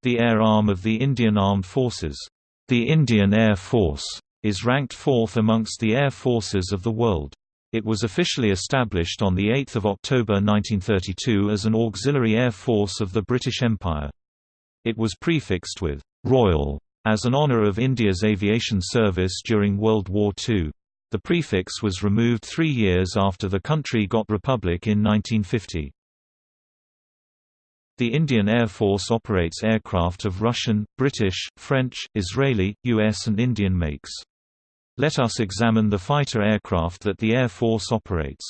The air arm of the Indian Armed Forces. The Indian Air Force is ranked fourth amongst the air forces of the world. It was officially established on 8 October 1932 as an auxiliary air force of the British Empire. It was prefixed with «Royal» as an honour of India's aviation service during World War II. The prefix was removed 3 years after the country got republic in 1950. The Indian Air Force operates aircraft of Russian, British, French, Israeli, US and Indian makes. Let us examine the fighter aircraft that the Air Force operates.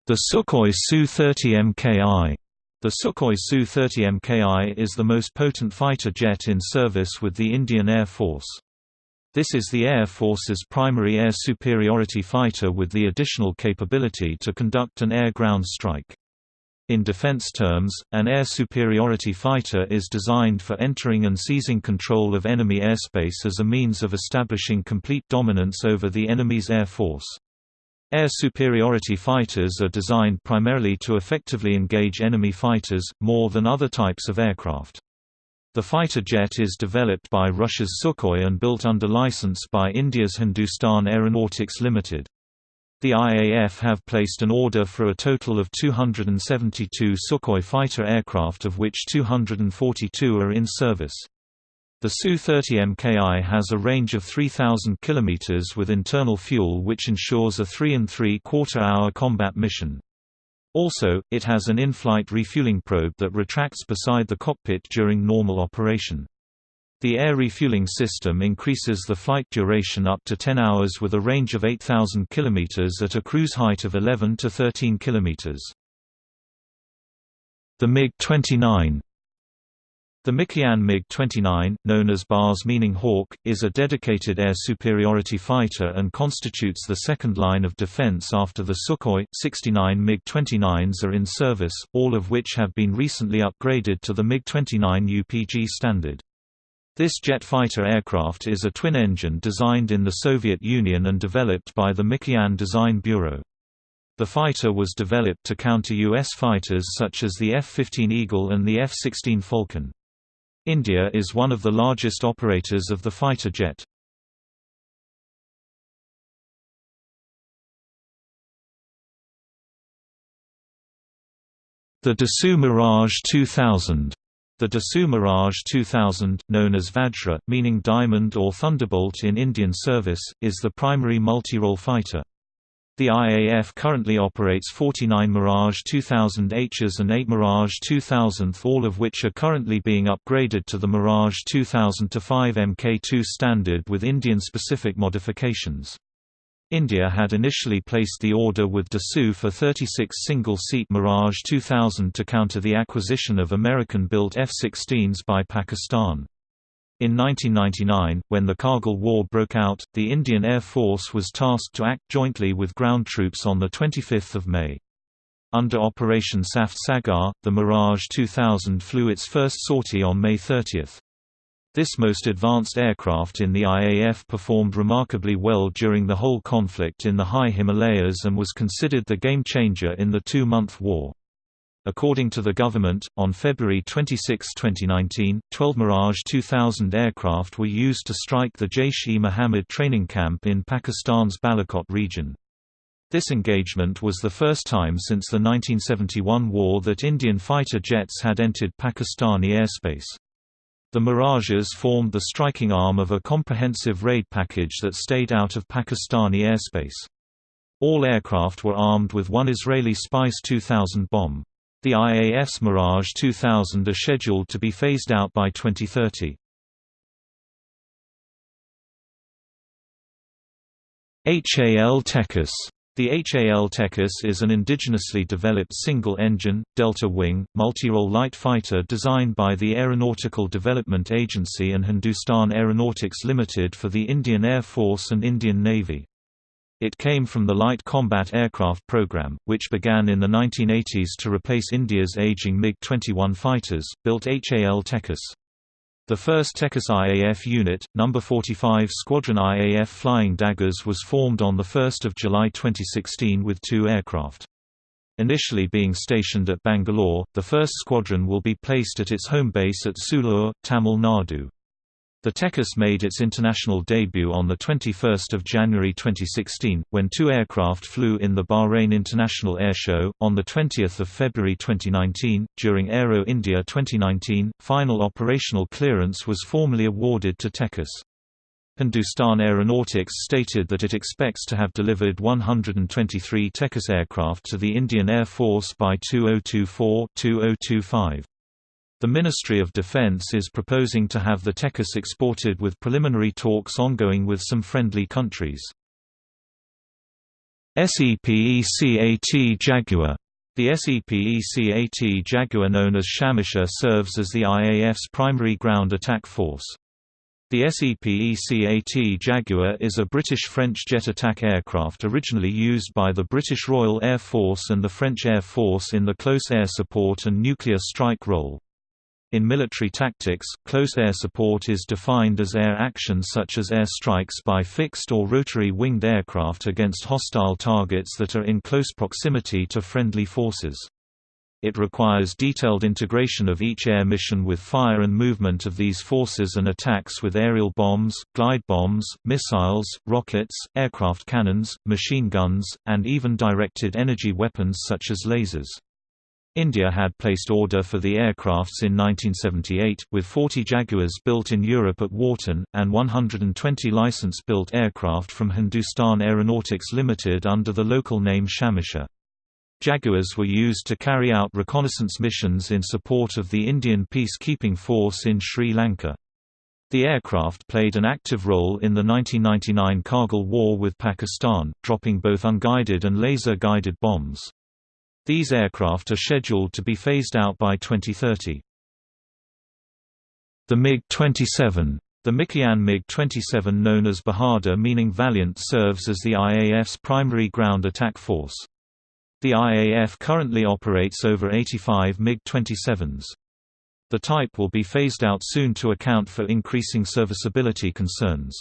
The Sukhoi Su-30 Mki. The Sukhoi Su-30 Mki is the most potent fighter jet in service with the Indian Air Force. This is the Air Force's primary air superiority fighter with the additional capability to conduct an air-ground strike. In defense terms, an air superiority fighter is designed for entering and seizing control of enemy airspace as a means of establishing complete dominance over the enemy's air force. Air superiority fighters are designed primarily to effectively engage enemy fighters, more than other types of aircraft. The fighter jet is developed by Russia's Sukhoi and built under license by India's Hindustan Aeronautics Limited. The IAF have placed an order for a total of 272 Sukhoi fighter aircraft, of which 242 are in service. The Su-30 Mki has a range of 3,000 km with internal fuel, which ensures a 3 3/4 hour combat mission. Also, it has an in-flight refueling probe that retracts beside the cockpit during normal operation. The air refueling system increases the flight duration up to 10 hours with a range of 8,000 km at a cruise height of 11 to 13 km. The MiG-29. The Mikoyan MiG-29, known as BARS meaning hawk, is a dedicated air superiority fighter and constitutes the second line of defense after the Sukhoi. 69 MiG-29s are in service, all of which have been recently upgraded to the MiG-29 UPG standard. This jet fighter aircraft is a twin-engine designed in the Soviet Union and developed by the Mikoyan Design Bureau. The fighter was developed to counter U.S. fighters such as the F-15 Eagle and the F-16 Falcon. India is one of the largest operators of the fighter jet. The Dassault Mirage 2000. The Dassault Mirage 2000, known as Vajra, meaning diamond or thunderbolt in Indian service, is the primary multi-role fighter. The IAF currently operates 49 Mirage 2000Hs and 8 Mirage 2000, all of which are currently being upgraded to the Mirage 2000-5 Mk2 standard with Indian-specific modifications. India had initially placed the order with Dassault for 36 single-seat Mirage 2000 to counter the acquisition of American-built F-16s by Pakistan. In 1999, when the Kargil War broke out, the Indian Air Force was tasked to act jointly with ground troops on 25 May. Under Operation Saft Sagar, the Mirage 2000 flew its first sortie on May 30. This most advanced aircraft in the IAF performed remarkably well during the whole conflict in the high Himalayas and was considered the game-changer in the 2-month war. According to the government, on February 26, 2019, 12 Mirage 2000 aircraft were used to strike the Jaish-e-Mohammed training camp in Pakistan's Balakot region. This engagement was the first time since the 1971 war that Indian fighter jets had entered Pakistani airspace. The Mirages formed the striking arm of a comprehensive raid package that stayed out of Pakistani airspace. All aircraft were armed with one Israeli Spice 2000 bomb. The IAF's Mirage 2000 are scheduled to be phased out by 2030. HAL Tekis. The HAL Tekis is an indigenously developed single-engine, delta-wing, multi-role light fighter designed by the Aeronautical Development Agency and Hindustan Aeronautics Limited for the Indian Air Force and Indian Navy. It came from the Light Combat Aircraft Program, which began in the 1980s to replace India's aging MiG-21 fighters, built HAL Tekis. The first Tekes IAF unit, No. 45 Squadron IAF Flying Daggers, was formed on 1 July 2016 with 2 aircraft. Initially being stationed at Bangalore, the first squadron will be placed at its home base at Sulur, Tamil Nadu. The Tekes made its international debut on 21 January 2016, when 2 aircraft flew in the Bahrain International Airshow. On 20 February 2019, during Aero India 2019, final operational clearance was formally awarded to Tekes. Hindustan Aeronautics stated that it expects to have delivered 123 Tekes aircraft to the Indian Air Force by 2024-2025. The Ministry of Defence is proposing to have the Tekes exported, with preliminary talks ongoing with some friendly countries. SEPECAT Jaguar. The SEPECAT Jaguar, known as Shamisha, serves as the IAF's primary ground attack force. The SEPECAT Jaguar is a British-French jet attack aircraft originally used by the British Royal Air Force and the French Air Force in the close air support and nuclear strike role. In military tactics, close air support is defined as air action such as air strikes by fixed or rotary winged aircraft against hostile targets that are in close proximity to friendly forces. It requires detailed integration of each air mission with fire and movement of these forces and attacks with aerial bombs, glide bombs, missiles, rockets, aircraft cannons, machine guns, and even directed energy weapons such as lasers. India had placed order for the aircrafts in 1978, with 40 Jaguars built in Europe at Warton, and 120 license-built aircraft from Hindustan Aeronautics Limited under the local name Shamisha. Jaguars were used to carry out reconnaissance missions in support of the Indian peacekeeping force in Sri Lanka. The aircraft played an active role in the 1999 Kargil War with Pakistan, dropping both unguided and laser-guided bombs. These aircraft are scheduled to be phased out by 2030. The MiG-27. The Mikoyan MiG-27, known as Bahadur meaning valiant, serves as the IAF's primary ground attack force. The IAF currently operates over 85 MiG-27s. The type will be phased out soon to account for increasing serviceability concerns.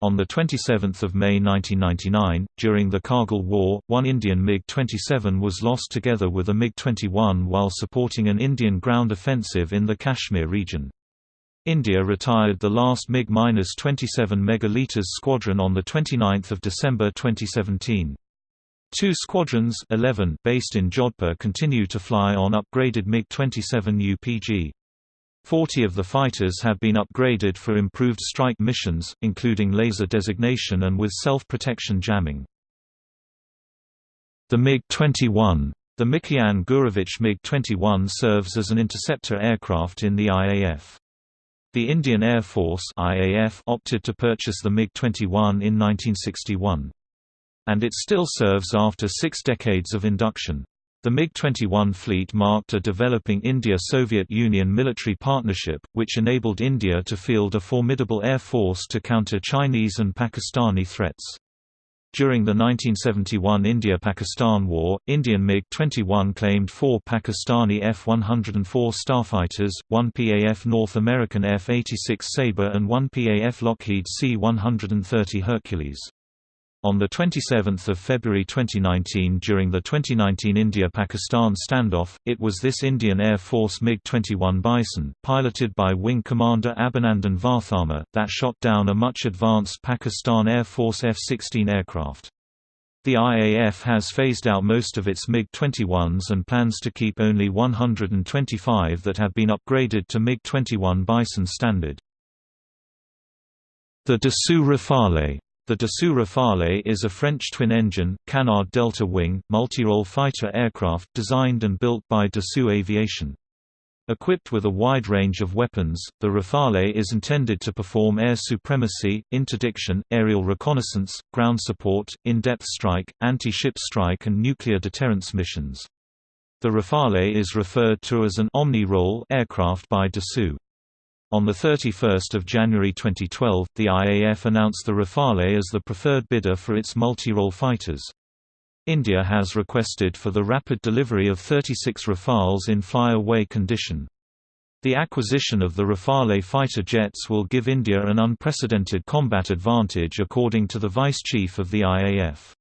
On 27 May 1999, during the Kargil War, one Indian MiG-27 was lost together with a MiG-21 while supporting an Indian ground offensive in the Kashmir region. India retired the last MiG-27 MegaLitas squadron on 29 December 2017. 2 squadrons 11 based in Jodhpur continue to fly on upgraded MiG-27 UPG. 40 of the fighters have been upgraded for improved strike missions, including laser designation and with self-protection jamming. The MiG-21. The Mikoyan Gurevich MiG-21 serves as an interceptor aircraft in the IAF. The Indian Air Force (IAF) opted to purchase the MiG-21 in 1961. And it still serves after 6 decades of induction. The MiG-21 fleet marked a developing India-Soviet Union military partnership, which enabled India to field a formidable air force to counter Chinese and Pakistani threats. During the 1971 India-Pakistan War, Indian MiG-21 claimed 4 Pakistani F-104 starfighters, 1 PAF North American F-86 Sabre and 1 PAF Lockheed C-130 Hercules. On 27 February 2019, during the 2019 India-Pakistan standoff, it was this Indian Air Force MiG-21 Bison, piloted by Wing Commander Abhinandan Varthama, that shot down a much-advanced Pakistan Air Force F-16 aircraft. The IAF has phased out most of its MiG-21s and plans to keep only 125 that have been upgraded to MiG-21 Bison standard. The Dassault Rafale. The Dassault Rafale is a French twin-engine, canard delta-wing, multi-role fighter aircraft designed and built by Dassault Aviation. Equipped with a wide range of weapons, the Rafale is intended to perform air supremacy, interdiction, aerial reconnaissance, ground support, in-depth strike, anti-ship strike and nuclear deterrence missions. The Rafale is referred to as an omni-role aircraft by Dassault. On 31 January 2012, the IAF announced the Rafale as the preferred bidder for its multi-role fighters. India has requested for the rapid delivery of 36 Rafales in fly-away condition. The acquisition of the Rafale fighter jets will give India an unprecedented combat advantage according to the Vice Chief of the IAF.